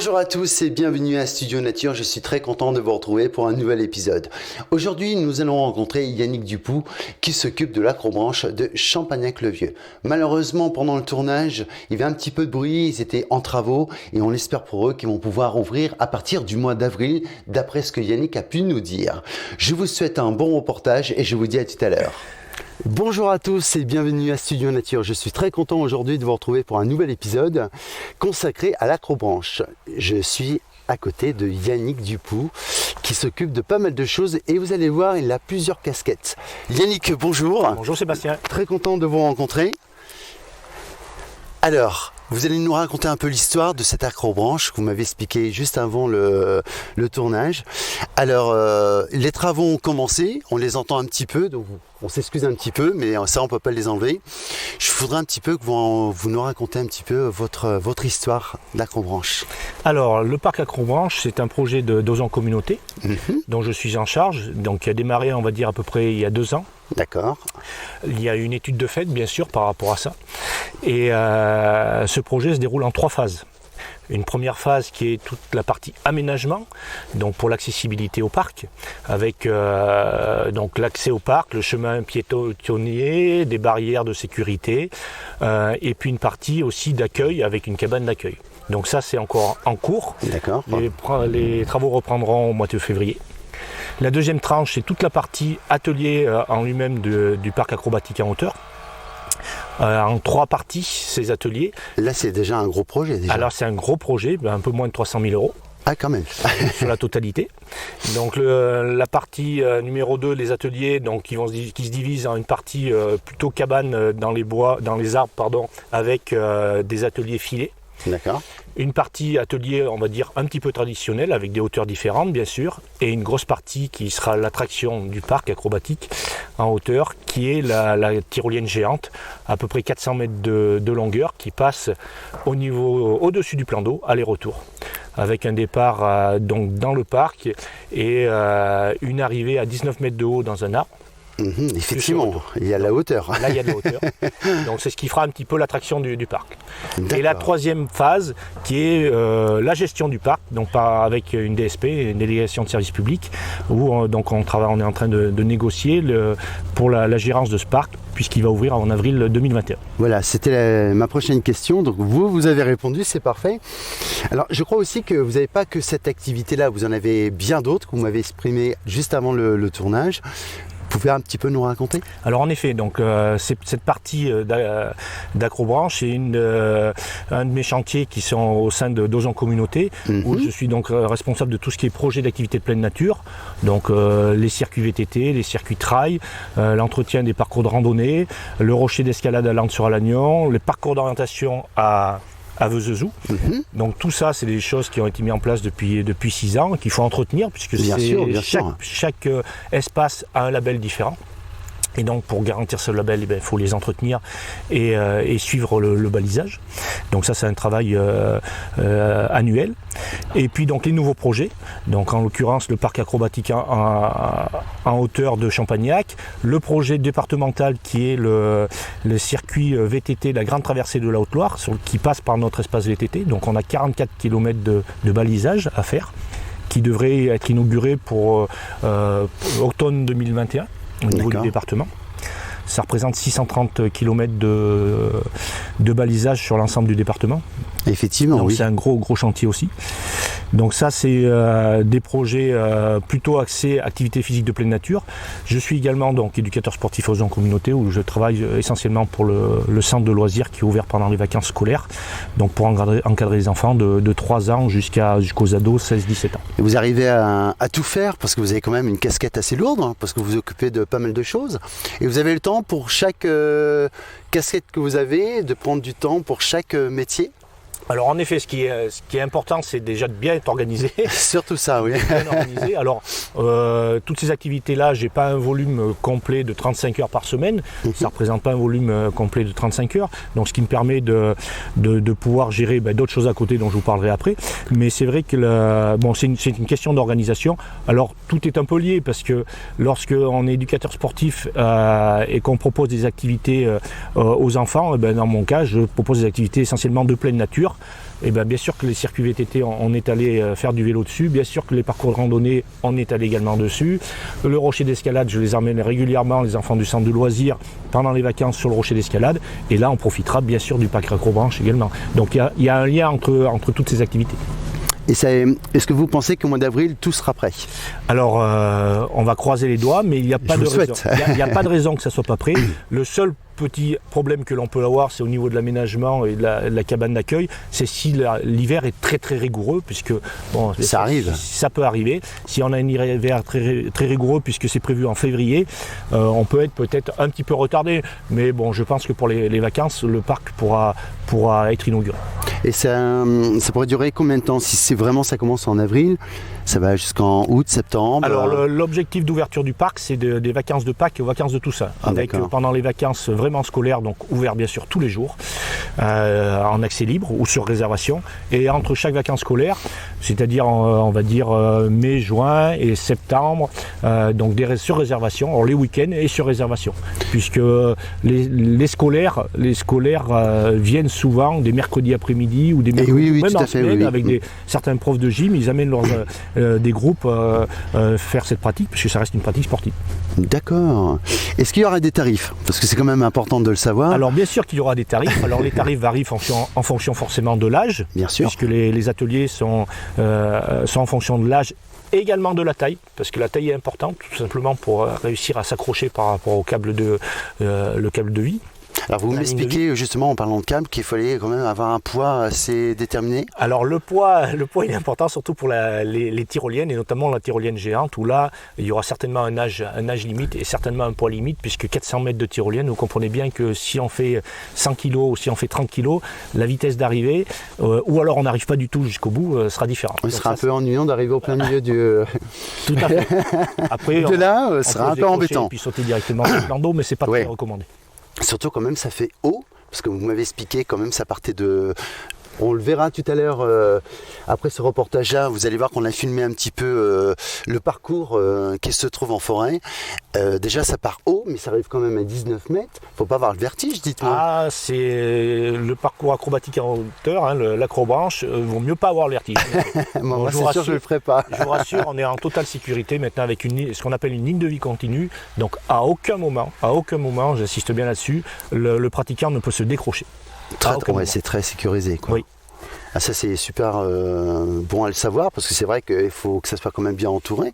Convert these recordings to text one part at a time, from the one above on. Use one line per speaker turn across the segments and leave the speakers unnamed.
Bonjour à tous et bienvenue à Studio Nature, je suis très content de vous retrouver pour un nouvel épisode. Aujourd'hui nous allons rencontrer Yannick Dupoux qui s'occupe de l'acrobranche de Champagnac-le-Vieux. Malheureusement pendant le tournage il y avait un petit peu de bruit, ils étaient en travaux et on espère pour eux qu'ils vont pouvoir ouvrir à partir du mois d'avril d'après ce que Yannick a pu nous dire. Je vous souhaite un bon reportage et je vous dis à tout à l'heure. Bonjour à tous et bienvenue à Studio Nature. Je suis très content aujourd'hui de vous retrouver pour un nouvel épisode consacré à l'acrobranche. Je suis à côté de Yannick Dupoux qui s'occupe de pas mal de choses et vous allez voir, il a plusieurs casquettes. Yannick, bonjour.
Bonjour Sébastien.
Très content de vous rencontrer. Alors, vous allez nous raconter un peu l'histoire de cette acrobranche que vous m'avez expliqué juste avant le tournage. Alors, les travaux ont commencé, on les entend un petit peu, donc on s'excuse un petit peu, mais ça on peut pas les enlever. Je voudrais un petit peu que vous nous racontiez un petit peu votre histoire d'acrobranche.
Alors, le parc Acrobranche, c'est un projet d'Ozon Communauté, dont je suis en charge, donc qui a démarré, on va dire, à peu près il y a 2 ans.
D'accord.
Il y a une étude de fait, bien sûr, par rapport à ça. Et ce projet se déroule en 3 phases. Une première phase qui est toute la partie aménagement, donc pour l'accessibilité au parc, avec donc l'accès au parc, le chemin piétonnier, des barrières de sécurité, et puis une partie aussi d'accueil avec une cabane d'accueil. Donc ça c'est encore en cours.
D'accord.
Les travaux reprendront au mois de février. La deuxième tranche, c'est toute la partie atelier en lui-même du parc acrobatique en hauteur. En 3 parties, ces ateliers.
Là, c'est déjà un gros projet. Déjà.
Alors, c'est un gros projet, un peu moins de 300 000 €.
Ah, quand même.
Sur la totalité. Donc, la partie numéro 2, les ateliers, donc, qui se divisent en une partie plutôt cabane dans les arbres, pardon, avec des ateliers filés.
D'accord.
Une partie atelier, on va dire, un petit peu traditionnelle, avec des hauteurs différentes, bien sûr, et une grosse partie qui sera l'attraction du parc acrobatique en hauteur, qui est la tyrolienne géante, à peu près 400 mètres de longueur, qui passe au-dessus du plan d'eau, aller-retour, avec un départ donc dans le parc et une arrivée à 19 mètres de haut dans un arbre.
Effectivement, il y a la hauteur.
Là, il y a de la hauteur. Donc, c'est ce qui fera un petit peu l'attraction du parc. Et la troisième phase, qui est la gestion du parc, donc avec une DSP, une délégation de service public, où donc on est en train de négocier pour la gérance de ce parc, puisqu'il va ouvrir en avril 2021.
Voilà, c'était ma prochaine question. Donc vous avez répondu, c'est parfait. Alors je crois aussi que vous n'avez pas que cette activité-là, vous en avez bien d'autres que vous m'avez exprimé juste avant le tournage. Vous pouvez un petit peu nous raconter ?
Alors en effet, donc cette partie d'acrobranche, c'est un de mes chantiers qui sont au sein d'Ozon Communauté, où je suis donc responsable de tout ce qui est projet d'activité de pleine nature, donc les circuits VTT, les circuits trail, l'entretien des parcours de randonnée, le rocher d'escalade à Landes-sur-Alagnon, les parcours d'orientation à Veuzezou. Donc tout ça, c'est des choses qui ont été mises en place depuis 6 ans, qu'il faut entretenir, puisque chaque espace a un label différent. Et donc pour garantir ce label, il faut les entretenir et suivre le balisage. Donc ça c'est un travail annuel. Et puis donc les nouveaux projets, donc en l'occurrence le parc acrobatique en hauteur de Champagnac, le projet départemental qui est le circuit VTT, la grande traversée de la Haute-Loire, qui passe par notre espace VTT. Donc on a 44 km de balisage à faire, qui devrait être inauguré pour automne 2021. Au niveau du département. Ça représente 630 km de balisage sur l'ensemble du département.
Effectivement,
donc,
oui.
C'est un gros chantier aussi. Donc ça, c'est des projets plutôt axés activité physique de pleine nature. Je suis également donc éducateur sportif aux Ozon Communauté, où je travaille essentiellement pour le centre de loisirs qui est ouvert pendant les vacances scolaires, donc pour encadrer les enfants de 3 ans jusqu'aux ados 16-17 ans.
Et vous arrivez à tout faire, parce que vous avez quand même une casquette assez lourde, hein, parce que vous vous occupez de pas mal de choses. Et vous avez le temps pour chaque casquette que vous avez, de prendre du temps pour chaque métier.
Alors en effet, ce qui est important, c'est déjà de bien être organisé.
Surtout ça, oui.
Bien organisé. Alors, toutes ces activités-là, j'ai pas un volume complet de 35 heures par semaine. Ça représente pas un volume complet de 35 heures. Donc, ce qui me permet de pouvoir gérer d'autres choses à côté dont je vous parlerai après. Mais c'est vrai que c'est une question d'organisation. Alors, tout est un peu lié parce que lorsqu'on est éducateur sportif et qu'on propose des activités aux enfants, dans mon cas, je propose des activités essentiellement de pleine nature. l'intérieur. Et bien sûr que les circuits VTT, on est allé faire du vélo dessus. Bien sûr que les parcours de randonnée, on est allé également dessus. Le rocher d'escalade, je les emmène régulièrement, les enfants du centre de loisirs, pendant les vacances sur le rocher d'escalade. Et là, on profitera bien sûr du parc Acrobranche également. Donc il y a un lien entre toutes ces activités.
Et est-ce que vous pensez qu'au mois d'avril, tout sera prêt?
Alors, on va croiser les doigts, mais il n'y a pas de raison. Il n'y a pas de raison que ça ne soit pas prêt. Le seul petit problème que l'on peut avoir, c'est au niveau de l'aménagement et de la cabane d'accueil, c'est si l'hiver est très très rigoureux, puisque bon,
ça arrive.
Ça peut arriver. Si on a un hiver très, très rigoureux, puisque c'est prévu en février, on peut être peut-être un petit peu retardé. Mais bon, je pense que pour les vacances, le parc pourra être inauguré.
Et ça pourrait durer combien de temps? Si c'est vraiment ça commence en avril, ça va jusqu'en août, septembre?
Alors l'objectif d'ouverture du parc, c'est des vacances de Pâques et aux vacances de Toussaint. Avec pendant les vacances vraiment scolaires, donc ouvert bien sûr tous les jours, en accès libre ou sur réservation. Et entre chaque vacances scolaires, c'est-à-dire on va dire mai, juin et septembre, donc sur réservation, alors les week-ends et sur réservation. Puisque les scolaires viennent souvent des mercredis après-midi ou des mercredis même en semaine, avec certains profs de gym, ils amènent des groupes faire cette pratique, parce que ça reste une pratique sportive.
D'accord. Est-ce qu'il y aura des tarifs? Parce que c'est quand même important de le savoir.
Alors bien sûr qu'il y aura des tarifs. Alors les tarifs varient en fonction forcément de l'âge.
Bien sûr.
Puisque les ateliers sont en fonction de l'âge, et également de la taille, parce que la taille est importante, tout simplement pour réussir à s'accrocher par rapport au câble le câble de vie.
Alors vous m'expliquez justement en parlant de câble qu'il fallait quand même avoir un poids assez déterminé.
Alors le poids il est important surtout pour les tyroliennes et notamment la tyrolienne géante où là il y aura certainement un âge limite et certainement un poids limite puisque 400 mètres de tyrolienne, vous comprenez bien que si on fait 100 kg ou si on fait 30 kg, la vitesse d'arrivée ou alors on n'arrive pas du tout jusqu'au bout sera différente.
Il sera un peu ennuyant d'arriver au plein milieu du...
Tout à fait. Après,
de là, ce sera un peu embêtant.
Et puis sauter directement sur le plan d'eau, mais c'est pas très recommandé.
Surtout quand même ça fait haut, parce que vous m'avez expliqué quand même ça partait de... On le verra tout à l'heure après ce reportage-là, vous allez voir qu'on a filmé un petit peu le parcours qui se trouve en forêt. Déjà ça part haut, mais ça arrive quand même à 19 mètres. Faut pas avoir le vertige, dites-moi.
Ah, c'est le parcours acrobatique en hauteur, hein, l'acrobranche, vaut mieux pas avoir le vertige.
Moi, c'est sûr, je le ferai pas.
Je vous rassure, on est en totale sécurité maintenant avec ce qu'on appelle une ligne de vie continue. Donc à aucun moment, j'insiste bien là-dessus, le pratiquant ne peut se décrocher.
C'est très sécurisé, quoi.
Oui.
Ah, ça c'est super bon à le savoir parce que c'est vrai qu'il faut que ça soit quand même bien entouré.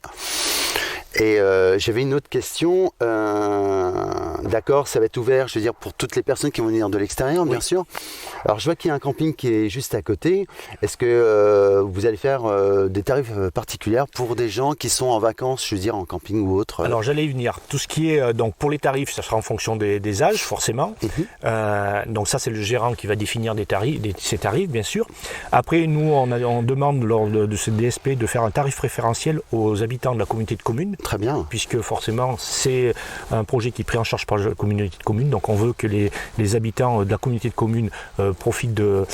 Et j'avais une autre question. D'accord, ça va être ouvert, je veux dire, pour toutes les personnes qui vont venir de l'extérieur, bien sûr. Alors, je vois qu'il y a un camping qui est juste à côté. Est-ce que vous allez faire des tarifs particuliers pour des gens qui sont en vacances, je veux dire, en camping ou autre?
Alors, j'allais y venir. Tout ce qui est, donc, pour les tarifs, ça sera en fonction des âges, forcément. Donc, ça, c'est le gérant qui va définir ces tarifs, bien sûr. Après, nous, on demande, lors de ce DSP, de faire un tarif préférentiel aux habitants de la communauté de communes.
Très bien.
Puisque forcément, c'est un projet qui est pris en charge par la communauté de communes. Donc on veut que les habitants de la communauté de communes profitent de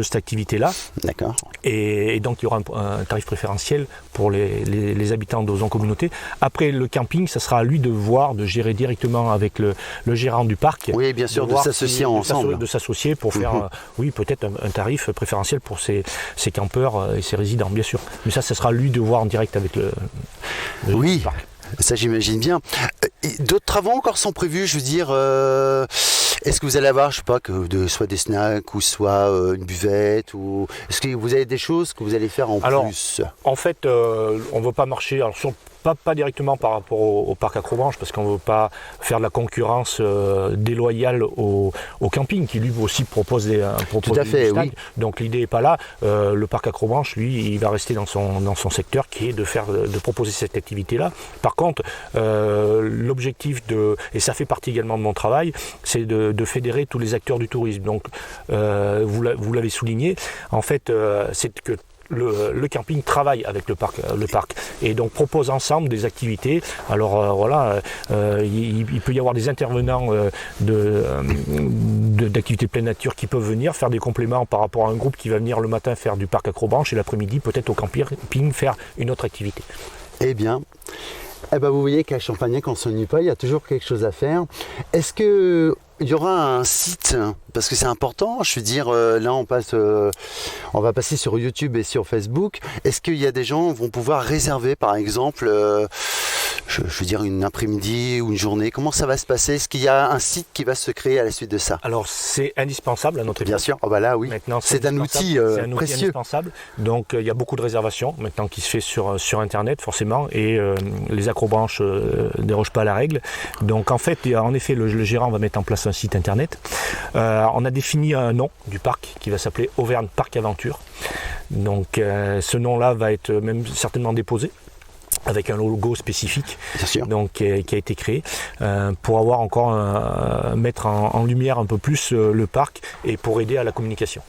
cette activité-là.
D'accord.
Et donc il y aura un tarif préférentiel pour les habitants de zone communauté. Après le camping, ça sera à lui de gérer directement avec le gérant du parc.
Oui, bien sûr, de s'associer ensemble.
De s'associer pour faire, peut-être un tarif préférentiel pour ces campeurs et ces résidents, bien sûr. Mais ça sera à lui de voir en direct avec le parc.
Ça j'imagine bien. D'autres travaux encore sont prévus, je veux dire, est-ce que vous allez avoir, je sais pas, soit des snacks ou soit une buvette ou est-ce que vous avez des choses que vous allez faire plus?
En fait, on ne veut pas marcher, alors pas directement par rapport au parc Acrobranche parce qu'on ne veut pas faire de la concurrence déloyale au camping qui lui aussi propose des
Tout à fait, oui.
Donc l'idée n'est pas là. Le parc Acrobranche, lui, il va rester dans son secteur qui est de proposer cette activité-là. Par contre, l'objectif et ça fait partie également de mon travail, c'est de fédérer tous les acteurs du tourisme. Donc vous l'avez souligné, en fait, c'est que le camping travaille avec le parc et donc propose ensemble des activités. Alors il peut y avoir des intervenants d'activités de pleine nature qui peuvent venir faire des compléments par rapport à un groupe qui va venir le matin faire du parc Acrobranche et l'après-midi peut-être au camping faire une autre activité.
Eh bien, Eh ben, vous voyez qu'à Champagnac, on ne s'ennuie pas, il y a toujours quelque chose à faire. Est-ce que il y aura un site, parce que c'est important, je veux dire, là on va passer sur YouTube et sur Facebook. Est-ce qu'il y a des gens qui vont pouvoir réserver par exemple, je veux dire une après-midi ou une journée? Comment ça va se passer? Est-ce qu'il y a un site qui va se créer à la suite de ça?
Alors c'est indispensable à notre époque.
Bien sûr, oh bah là oui,
Maintenant,
c'est un outil précieux.
Indispensable. Donc il y a beaucoup de réservations maintenant qui se fait sur Internet forcément, et les acrobranches ne dérogent pas à la règle. Donc en fait, en effet, le gérant va mettre en place un site Internet. On a défini un nom du parc qui va s'appeler Auvergne Parc Aventure. Donc ce nom-là va être même certainement déposé avec un logo spécifique, donc qui a été créé pour avoir encore mettre en lumière un peu plus le parc et pour aider à la communication.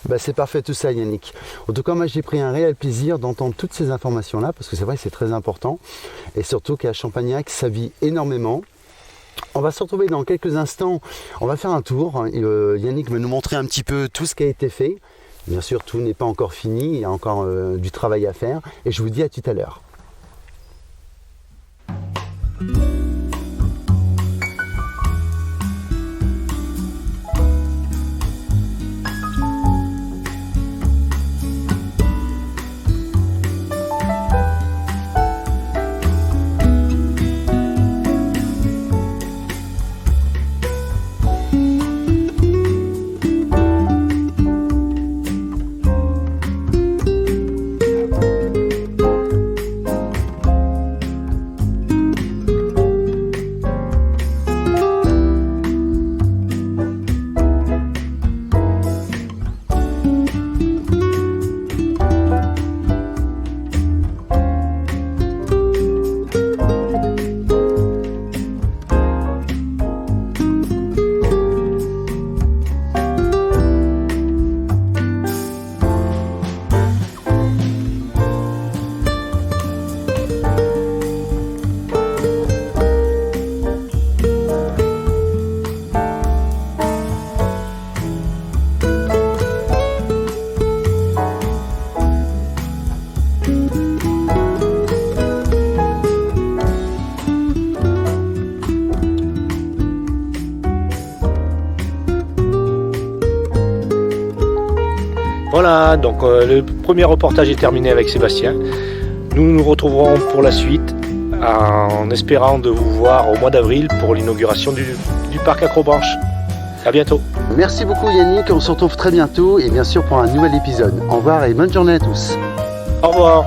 Bah, c'est parfait tout ça, Yannick. En tout cas, moi j'ai pris un réel plaisir d'entendre toutes ces informations-là, parce que c'est vrai que c'est très important, et surtout qu'à Champagnac, ça vit énormément. On va se retrouver dans quelques instants, on va faire un tour. Yannick va nous montrer un petit peu tout ce qui a été fait. Bien sûr, tout n'est pas encore fini, il y a encore du travail à faire, et je vous dis à tout à l'heure.
Voilà, donc le premier reportage est terminé avec Sébastien. Nous nous retrouverons pour la suite en espérant de vous voir au mois d'avril pour l'inauguration du parc Acrobranche. À bientôt.
Merci beaucoup Yannick, on se retrouve très bientôt et bien sûr pour un nouvel épisode. Au revoir et bonne journée à tous.
Au revoir.